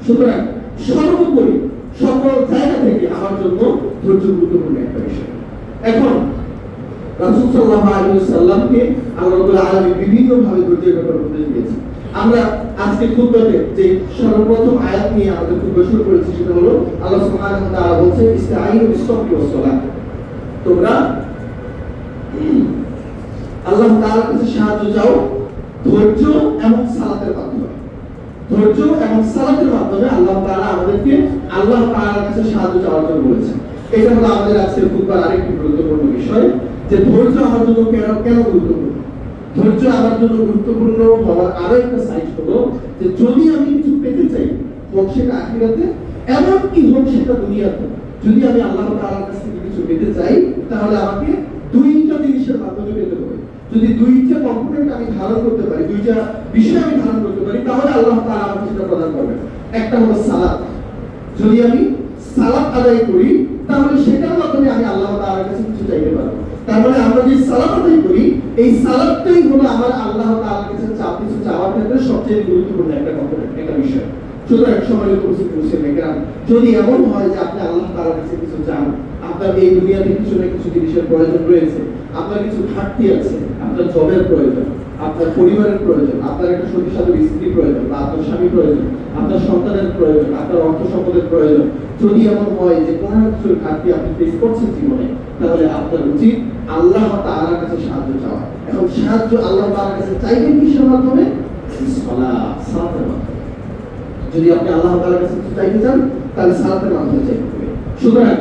সুতরাং সর্বোপরি সকল জায়গা থেকে আমার জন্য ধৈর্য গুরুত্বপূর্ণ একটা বিষয়। এখন রাসূল সাল্লাল্লাহু আলাইহি ওয়াসাল্লামকে আল্লাহ রাব্বুল আলামিন বিভিন্ন ভাবে ধৈর্যের ব্যাপারে উপদেশ দিয়েছেন। আমরা আজকে খুতবাতে যে সর্বপ্রথম আয়াত নিয়ে আমাদের খুতবা শুরু করেছি সেটা হলো আল্লাহ সুবহানাহু ওয়া তাআলা বলেছেন ইসতাঈনু বিস-সাবরি ওয়াস-সালাত, তোমরা আল্লাহ তাআলার কাছে সাহায্য চাও ধৈর্য এবং সালাতের মাধ্যমে। ধৈর্য এবং সালাতের মাধ্যমে আল্লাহ তাআলা আমাদেরকে আল্লাহ তাআলার কাছে সাহায্য চাওয়ার জন্য বলেছেন। এটা হলো আমাদের আজকের খুতবার আরেকটি গুরুত্বপূর্ণ বিষয় যে ধৈর্য আমার জন্য কেন গুরুত্বপূর্ণ। ধৈর্য আমার জন্য গুরুত্বপূর্ণ হওয়ার আরো একটা সাইড হলো যে যদি আমি কিছু পেতে চাই, হোক সেটা আখিরাতে এমনকি হোক সেটা দুনিয়াতে, যদি আমি আল্লাহ তাআলার কাছ থেকে কিছু পেতে চাই তাহলে আমাকে দুইটা জিনিসের মাধ্যমে পেতে হবে। যদি দুইটা কম্পোনেন্ট আমি ধারণ করতে পারি, দুইটা বিষয় আমি ধারণ করতে পারি, তাহলে আল্লাহ তাআলা আমাকে সেটা প্রদান করবেন। একটা হলো সালাত, যদি আমি সালাত আদায় করি তাহলে সেটার মাধ্যমে আমি আল্লাহ তাআলার কাছে কিছু চাইতে পারবো। তার মানে আমরা যে সালাত আদায় করি এই সালাতটাই হলো আমার আল্লাহ তাআলার কাছে কিছু চাওয়ার ক্ষেত্রে সবচেয়ে গুরুত্বপূর্ণ একটা কম্পোনেন্ট, একটা বিষয়। সুতরাং সময় যদি এমন হয় যে আপনি আল্লাহ তাআলার কাছে কিছু চান, আপনার এই দুনিয়াতে কিছু না কিছু জিনিসের প্রয়োজন রয়েছে, আপনার কিছু ঘাটতি আছে, আপনার জবের প্রয়োজন, আপনার পরিবারের প্রয়োজন, আপনার একটা শক্তিশালী স্ত্রী প্রয়োজন, বা আপনার স্বামী প্রয়োজন, আপনার সন্তানের প্রয়োজন, আপনার অর্থ সম্পদের প্রয়োজন, যদি এমন হয় যে কোনো কিছুর ঘাটতি আপনি ফেস করছেন জীবনে, তাহলে আপনার উচিত আল্লাহ তাআলার কাছে সাহায্য চাওয়া। এখন সাহায্য আল্লাহ তাআলার কাছে চাইবেন কিসের মাধ্যমে? সালাতের মাধ্যমে। যদি আপনি আল্লাহ তাআলার কাছে কিছু চাইতে চান, তাহলে সালাতের মাধ্যমে চাইতে হবে। সুতরাং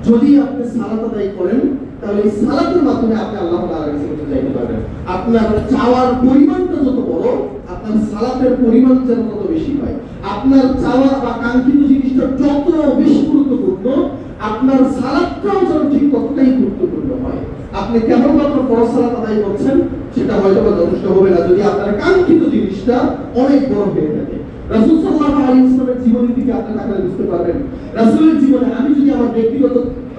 যদি আপনি সালাত আদায় করেন, তাহলে এই সালাতের মাধ্যমে আপনি আল্লাহ তাআলার কাছে কিছু চাইতে পারবেন। আপনার চাওয়ার পরিমাণটা যত বড়, আপনার সালাতের পরিমাণ যেন তত বেশি হয়। আপনার চাওয়া বা কাঙ্ক্ষিত জিনিসটা যত বেশি গুরুত্বপূর্ণ, আপনার সালাতটাও যেন ঠিক ততটাই গুরুত্বপূর্ণ হয়। আপনি কেবলমাত্র ফরজ সালাত আদায় করছেন, সেটা হয়তো বা যথেষ্ট হবে না যদি আপনার কাঙ্ক্ষিত জিনিসটা অনেক বড় হয়ে থাকে। রাসূল সাল্লাল্লাহু আলাইহি ওয়াসাল্লামের জীবনের দিকে আপনি তাকালে বুঝতে পারবেন, রাসূলের জীবনে, আমি যদি আমার ব্যক্তিগত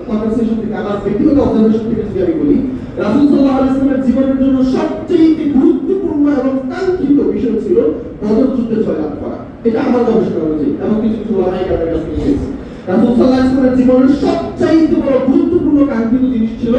কনভারসেশন থেকে, আমার ব্যক্তিগত অবজারভেশন থেকে যদি আমি বলি, রাসূল সাল্লাল্লাহু আলাইহি ওয়াসাল্লামের জীবনের জন্য সবচেয়ে গুরুত্বপূর্ণ এবং কাঙ্ক্ষিত বিষয় ছিল বদর যুদ্ধে জয়লাভ করা। এটা আমার গবেষণা অনুযায়ী, এবং কিছু কিছু ওলামায়ে কেরামের কাছ থেকে পেয়েছি। রাসূল সাল্লাল্লাহু আলাইহি ওয়াসাল্লামের জীবনের সবচেয়ে বড় গুরুত্বপূর্ণ কাঙ্ক্ষিত জিনিস ছিল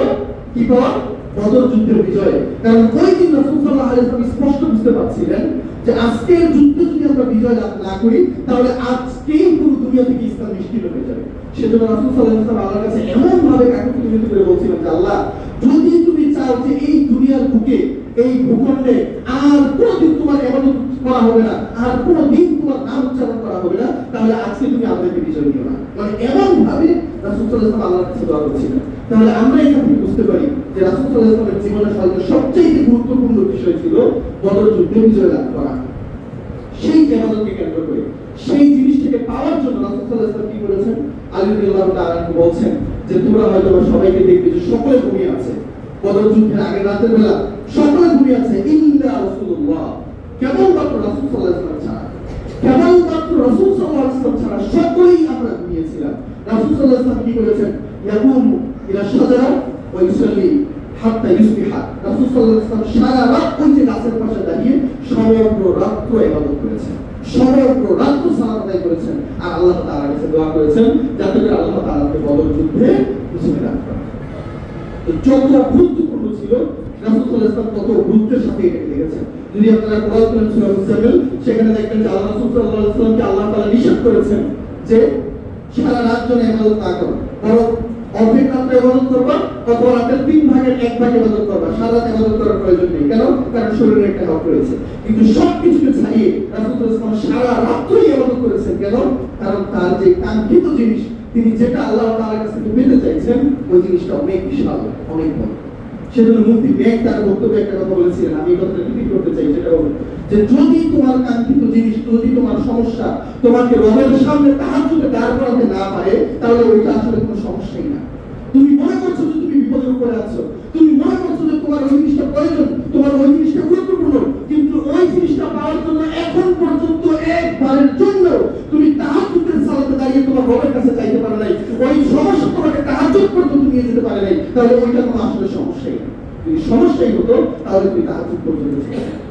কি পাওয়া? বদর যুদ্ধের বিজয়। কারণ ওই দিন রাসূল সাল্লাল্লাহু আলাইহি ওয়াসাল্লাম স্পষ্ট বুঝতে পারছিলেন যে আজকের যুদ্ধে যদি আমরা বিজয় লাভ না করি, তাহলে আজকেই পুরো দুনিয়া থেকে ইসলাম নিশ্চিত হয়ে যাবে। সেজন্য রাসূল সাল্লাল্লাহু আলাইহি ওয়াসাল্লাম আল্লাহর কাছে এমন ভাবে কাকুতি করে বলছিলেন যে আল্লাহ, যদি তুমি চাও যে এই দুনিয়ার বুকে, এই ভূখণ্ডে আর কোনোদিন তোমার ইবাদত করা হবে না, আর কোনোদিন তোমার নাম উচ্চারণ করা হবে না, তাহলে আজকে তুমি আমাদেরকে বিজয় দিও না। মানে এমন ভাবে রাসূল সাল্লাল্লাহু আলাইহি ওয়াসাল্লাম আল্লাহর কাছে দোয়া করছিলেন। তাহলে আমরা এখান থেকে বুঝতে পারি যে রাসূল সাল্লাল্লাহু আলাইহি ওয়াসাল্লামের জীবনের সবচেয়ে গুরুত্বপূর্ণ বিষয় ছিল বদর যুদ্ধে বিজয় লাভ করা। সেই ইবাদতকে কেন্দ্র করে, সেই জিনিসটাকে পাওয়ার জন্য রাসূল সাল্লাল্লাহু আলাইহি ওয়াসাল্লাম কি করেছেন? আলী রাদিয়াল্লাহু তাআলা বলছেন যে তোমরা হয়তো সবাইকে দেখবে যে সকলে ঘুমিয়ে আছে। বদর যুদ্ধের আগের রাতের বেলা সকলে ঘুমিয়ে আছে, ইল্লা রাসূলুল্লাহ, কেবলমাত্র রাসূল সাল্লাল্লাহু আলাইহি ওয়াসাল্লাম ছাড়া, কেবলমাত্র রাসূল সাল্লাল্লাহু আলাইহি ওয়াসাল্লাম ছাড়া সকলেই আমরা ঘুমিয়েছিলাম। রাসূল সাল্লাল্লাহু আলাইহি ওয়াসাল্লাম কি করেছেন? ইয়াকুমু ইলা শাজারা ওয়া ইউসাল্লি হাত্তা ইউসবিহা। রাসূল সাল্লাল্লাহু আলাইহি ওয়াসাল্লাম সারা রাত ওই যে গাছের পাশে দাঁড়িয়ে সমগ্র রাত্র ইবাদত করেছেন, সমগ্র রাত্র সালাত আদায় করেছেন, আর আল্লাহ তাআলার কাছে দোয়া করেছেন যাতে করে আল্লাহ তাআলাকে বদর যুদ্ধে বিজয় দান করেন। তো যত গুরুত্বপূর্ণ ছিল রাসূল সাল্লাল্লাহু আলাইহি ওয়াসাল্লাম তত গুরুত্বের সাথে এটাকে দেখেছেন। যদি আপনারা কোরআন পড়েন সূরা মুজাম্মিল, সেখানে দেখবেন যে আল্লাহ রাসূল সাল্লাল্লাহু আলাইহি ওয়াসাল্লামকে আল্লাহ তাআলা নিষেধ করেছেন যে সারা রাত জন্য ইবাদত না করো, বরং অর্ধেক রাত্রে ইবাদত করবা অথবা রাতের 3 ভাগের 1 ভাগ ইবাদত করবা। সারা রাত ইবাদত করার প্রয়োজন নেই, কেন? কারণ শরীরের একটা হক রয়েছে। কিন্তু সবকিছুকে ছাড়িয়ে রাসূল সাল্লাল্লাহু আলাইহি ওয়াসাল্লাম সারা রাত্রই ইবাদত করেছেন, কেন? কারণ তার যে কাঙ্ক্ষিত জিনিস, তিনি যেটা আল্লাহ তাআলার কাছ থেকে পেতে চাইছেন, ওই জিনিসটা অনেক বিশাল, অনেক বড়। সেজন্য মুফতি বেগ তার বক্তব্যে একটা কথা বলেছিলেন, আমি এই কথাটা রিপিট করতে চাই, সেটা হলো যে যদি তোমার কাঙ্ক্ষিত জিনিস, যদি তোমার সমস্যা তোমাকে রবের সামনে তাহাজ্জুদে দাঁড় করাতে না পারে, তাহলে ওইটা আসলে কোনো সমস্যাই না। তুমি মনে করছো যে তুমি বিপদের উপরে আছো, তুমি মনে করছো যে তোমার ওই জিনিসটা প্রয়োজন, তোমার ওই জিনিসটা গুরুত্বপূর্ণ, কিন্তু ওই জিনিসটা পাওয়ার জন্য এখন পর্যন্ত একবারের জন্য তুমি তাহাজ্জুদের সালাতে দাঁড়িয়ে তোমার রবের কাছে চাইতে পারো নাই, ওই সমস্যা তোমাকে তাহাজ্জুদ পর্যন্ত নিয়ে যেতে পারে নাই, তাহলে ওইটা কোনো আসলে সমস্যাই না। যদি সমস্যাই হতো তাহলে তুমি তাহাজ্জুদ পর্যন্ত যেতে পারো।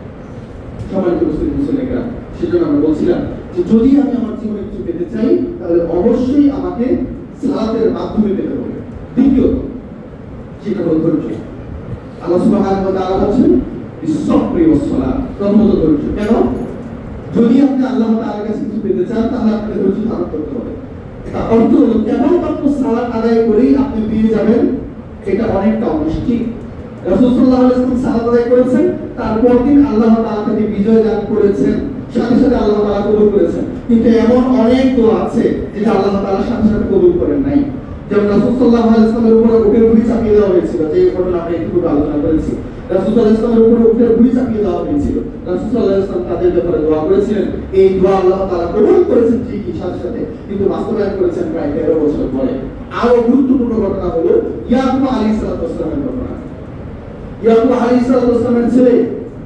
সম্মানিত মুসলিমরা, সেজন্য আমরা বলছিলাম যে যদি আমি আমার জীবনে কিছু পেতে চাই, তাহলে অবশ্যই আমাকে সালাতের মাধ্যমে পেতে হবে। দ্বিতীয়ত সেটা হলো ধৈর্য। আল্লাহ সুবহানাহু ওয়া তাআলা বলেন বিসসবরি ওয়াস সালাত, প্রথমত ধৈর্য। কেন? যদি আপনি আল্লাহ তাআলার কাছে কিছু পেতে চান, তাহলে আপনাকে ধৈর্য ধারণ করতে হবে। তার অর্থ হলো কেবলমাত্র সালাত আদায় করেই আপনি পেয়ে যাবেন, এটা অনেকটা অনিশ্চিত। রাসূল সাল্লাল্লাহু আলাইহি ওয়াসাল্লাম সালাত আদায় করেছেন, তারপর দিন আল্লাহ তাআলা তাকে বিজয় দান করেছেন, সাথে সাথে আল্লাহ তাআলা কবুল করেছেন। কিন্তু এমন অনেক দোয়া আছে যেটা আল্লাহ তাআলা সাথে সাথে কবুল করেন নাই। যেমন রাসূল সাল্লাল্লাহু আলাইহি ওয়াসাল্লামের উপরে উটের ভুঁড়ি চাপিয়ে দেওয়া হয়েছিল, যে ঘটনা আমরা একটু আলোচনা করেছি। রাসূল সাল্লাল্লাহু আলাইহি ওয়াসাল্লামের উপরে উটের ভুঁড়ি চাপিয়ে দেওয়া হয়েছিল, রাসূল সাল্লাল্লাহু আলাইহি ওয়াসাল্লাম তাদের ব্যাপারে দোয়া করেছিলেন। এই দোয়া আল্লাহ তাআলা কবুল করেছেন ঠিকই, সাথে সাথে কিন্তু বাস্তবায়ন করেছেন প্রায় 13 বছর পরে। আরো গুরুত্বপূর্ণ ঘটনা হলো ইয়াকুব আলাইহিস সালামের ঘটনা। ইয়াকুব আলাইহিস সালামের ছেলে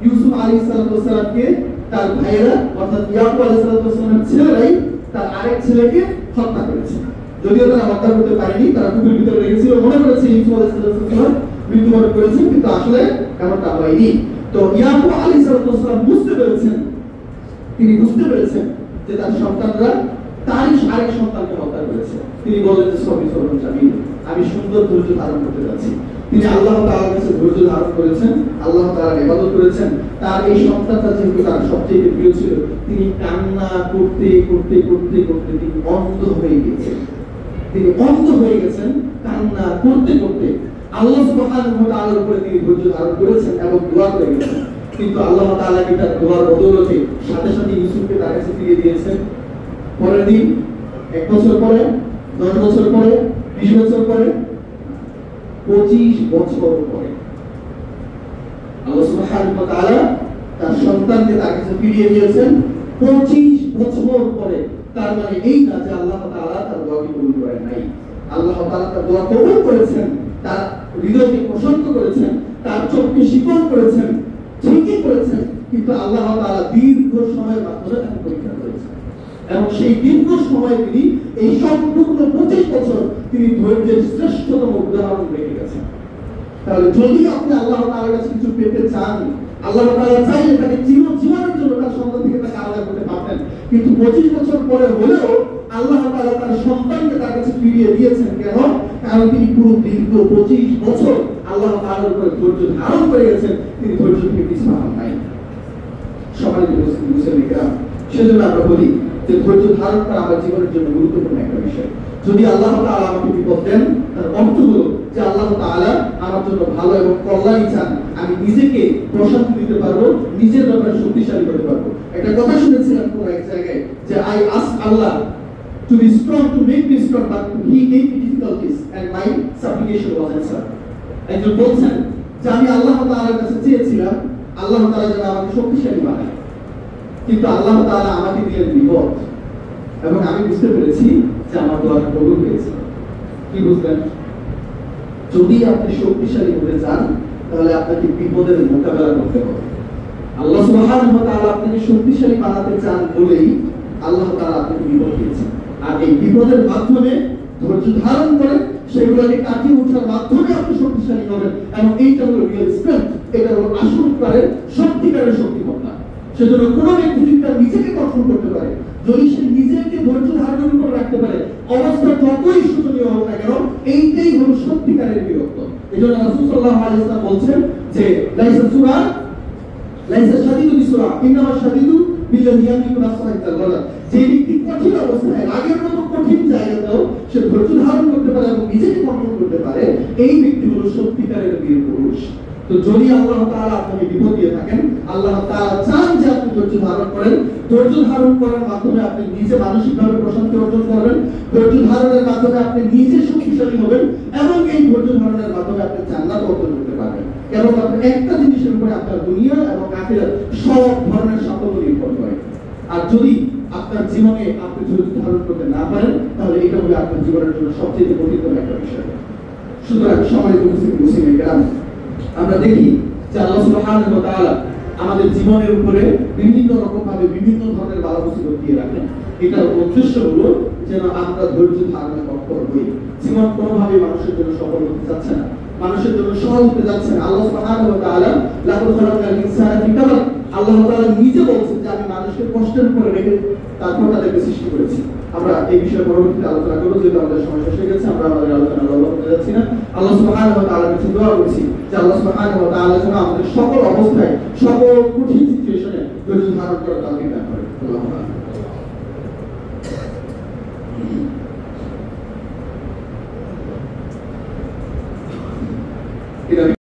ইউসুফ আলাইহিস সালামকে তার ভাইয়েরা, অর্থাৎ ইয়াকুব আলাইহিস সালামের ছেলেরাই তার আরেক ছেলেকে হত্যা করেছে। যদিও তারা হত্যা করতে পারেনি, তারা কুকুরের ভিতরে রেখেছিল, মনে করেছে ইউসুফ আলাইহিস সালাম মৃত্যুবরণ করেছেন, কিন্তু আসলে এমনটা হয়নি। তো ইয়াকুব আলাইহিস সালাম বুঝতে পেরেছেন, তিনি বুঝতে পেরেছেন যে তার সন্তানরা তারই আরেক সন্তানকে হত্যা করেছে। তিনি বলেন যে সবই সরঞ্জামি, আমি সুন্দর ধৈর্য ধারণ করতে যাচ্ছি। তিনি আল্লাহ তাআলার কাছে ধৈর্য ধারণ করেছেন, আল্লাহ তাআলার ইবাদত করেছেন। তার এই সন্তানটা যেহেতু তার সবচেয়ে প্রিয় ছিল, তিনি কান্না করতে করতে করতে করতে তিনি অন্ধ হয়ে গেছেন। তিনি অন্ধ হয়ে গেছেন কান্না করতে করতে। আল্লাহ সুবহানাহু ওয়া তাআলার উপরে তিনি ধৈর্য ধারণ করেছেন এবং দোয়া করে গেছেন। কিন্তু আল্লাহ তাআলা কি তার দোয়ার বদৌলতে সাথে সাথে ইউসুফকে তার কাছে ফিরিয়ে দিয়েছেন। পরের দিন 1 বছর পরে, 10 বছর পরে, 20 বছর পরে, 25 বছর পরে আল্লাহ সুবহানাহু ওয়া তাআলা তার সন্তানকে তার কাছে ফিরিয়ে দিয়েছেন 25 বছর পরে। তার মানে এই না যে আল্লাহ তাআলা তার দোয়াকে কবুল করেন নাই। আল্লাহ তাআলা তার দোয়া কবুল করেছেন, তার হৃদয়কে প্রশান্ত করেছেন, তার চোখকে শীতল করেছেন, ঠিকই করেছেন। কিন্তু আল্লাহ তাআলা দীর্ঘ সময়ের মাধ্যমে তাকে পরীক্ষা করেছেন এবং সেই দীর্ঘ সময়ে তিনি এই সম্পূর্ণ 25 বছর তিনি ধৈর্যের শ্রেষ্ঠতম উদাহরণ রেখে গেছেন। তাহলে যদি আপনি আল্লাহ তাআলার কাছে কিছু পেতে চান, আল্লাহ তাআলা চাইলে তাকে চিরজীবনের জন্য তার সন্তান থেকে তাকে আলাদা করতে পারতেন, কিন্তু 25 বছর পরে হলেও আল্লাহ তাআলা তার সন্তানকে তার কাছে ফিরিয়ে দিয়েছেন। কেন? কারণ তিনি পুরো দীর্ঘ 25 বছর আল্লাহ তাআলার উপরে ধৈর্য ধারণ করে গেছেন, তিনি ধৈর্য থেকে পিছু হন নাই। সম্মানিত মুসলিমরা, সেজন্য আমরা বলি যে ধৈর্য ধারণ করা আমার জীবনের জন্য গুরুত্বপূর্ণ একটা বিষয়। যদি আল্লাহ তাআলা আমাকে বিপদ দেন, তার অর্থ হলো যে আল্লাহ তাআলা আমার জন্য ভালো এবং কল্যাণই চান। আমি নিজেকে প্রশান্তি দিতে পারবো, নিজের ব্যাপারে শক্তিশালী করতে পারবো। একটা কথা শুনেছিলাম কোন এক জায়গায় যে I ask Allah to be strong, to make me strong, but he gave me difficulties and my supplication was answered. একজন বলছেন যে আমি আল্লাহ তাআলার কাছে চেয়েছিলাম আল্লাহ তাআলা যেন আমাকে শক্তিশালী বানায়, কিন্তু আল্লাহ তাআলা আমাকে দিলেন বিপদ এবং আমি বুঝতে পেরেছি যে আমার দোয়াটা কবুল হয়েছে। কি বুঝলেন? যদি আপনি শক্তিশালী হতে চান তাহলে আপনাকে বিপদের মোকাবেলা করতে হবে। আল্লাহ সুবহানাহু ওয়া তাআলা আপনাকে শক্তিশালী বানাতে চান বলেই আল্লাহ তাআলা আপনাকে বিপদ দিয়েছেন। আর এই বিপদের মাধ্যমে ধৈর্য ধারণ করে সেগুলোকে কাটিয়ে ওঠার মাধ্যমে আপনি শক্তিশালী হবেন এবং এইটা হলো রিয়েল স্ট্রেংথ, এটা হলো আসলকারের সত্যিকারের শক্তিমত্তা। সেজন্য কোনো ব্যক্তি যদি তার নিজেকে কন্ট্রোল করতে পারে, যদি সে নিজেকে ধৈর্য ধারণের উপর রাখতে পারে, অবস্থা যতই শোচনীয় হোক না কেন, এইটাই হলো সত্যিকারের বীরত্ব। এজন্য রাসূল সাল্লাল্লাহু আলাইহি ওয়াসাল্লাম বলছেন যে লাইসা শাদীদু বিসুরা ইন্নামা শাদীদু বিল্লাযী ইয়ামলিকু নাফসাহু ইনদাল গলাব। যে ব্যক্তি কঠিন অবস্থায় আগের মতো কঠিন জায়গাতেও সে ধৈর্য ধারণ করতে পারে এবং নিজেকে কন্ট্রোল করতে পারে, এই ব্যক্তি হলো সত্যিকারের বীর পুরুষ। তো যদি আল্লাহ তাআলা আপনাকে বিপদ দিয়ে থাকেন, আল্লাহ তাআলা চান যে আপনি ধৈর্য ধারণ করেন। ধৈর্য ধারণ করার মাধ্যমে আপনি নিজে মানসিকভাবে প্রশান্তি অর্জন করবেন, ধৈর্য ধারণের মাধ্যমে আপনি নিজে শক্তিশালী হবেন এবং এই ধৈর্য ধারণের মাধ্যমে আপনি জান্নাত অর্জন করতে পারবেন। এবং আপনি একটা জিনিসের উপরে আপনার দুনিয়া এবং আখিরাত সব ধরনের সাফল্য নির্ভর করে। আর যদি আপনার জীবনে আপনি ধৈর্য ধারণ করতে না পারেন, তাহলে এটা হবে আপনার জীবনের জন্য সবচেয়ে কঠিন একটা বিষয়। সুতরাং সম্মানিত মুসলিম, আমরা দেখি যে আল্লাহ সুবহানাহু ওয়া তাআলা আমাদের জীবনের উপরে বিভিন্ন রকম ভাবে বিভিন্ন ধরনের বাধা মুসিবত দিয়ে রাখেন। এটার উদ্দেশ্য হলো যেন আমরা ধৈর্য ধারণে তৎপর হই। জীবন কোনোভাবে মানুষের জন্য সফল হতে যাচ্ছে না, মানুষের জন্য সহজ হতে যাচ্ছে না। আল্লাহ সুবহানাহু ওয়া তাআলা লাকাদ খালাকনাল ইনসানা ফি কাবাদ, আল্লাহ তাআলা নিজে বলছেন যে আমি মানুষকে কষ্টের উপরে রেখে তারপর তাদেরকে সৃষ্টি করেছি। আমরা এই বিষয়ে পরবর্তীতে আলোচনা করব, যেহেতু আমাদের সময় শেষ হয়ে গেছে। আমরা আমাদের আলোচনা লম্বা করতে যাচ্ছি না। আল্লাহ সুবহানাহু ওয়া তাআলার কাছে দোয়া করছি যে আল্লাহ সুবহানাহু ওয়া তাআলা যেন আমাদের সকল অবস্থায় সকল কঠিন সিচুয়েশনে ধৈর্য ধারণ করার তৌফিক দান করেন। আল্লাহুম্মা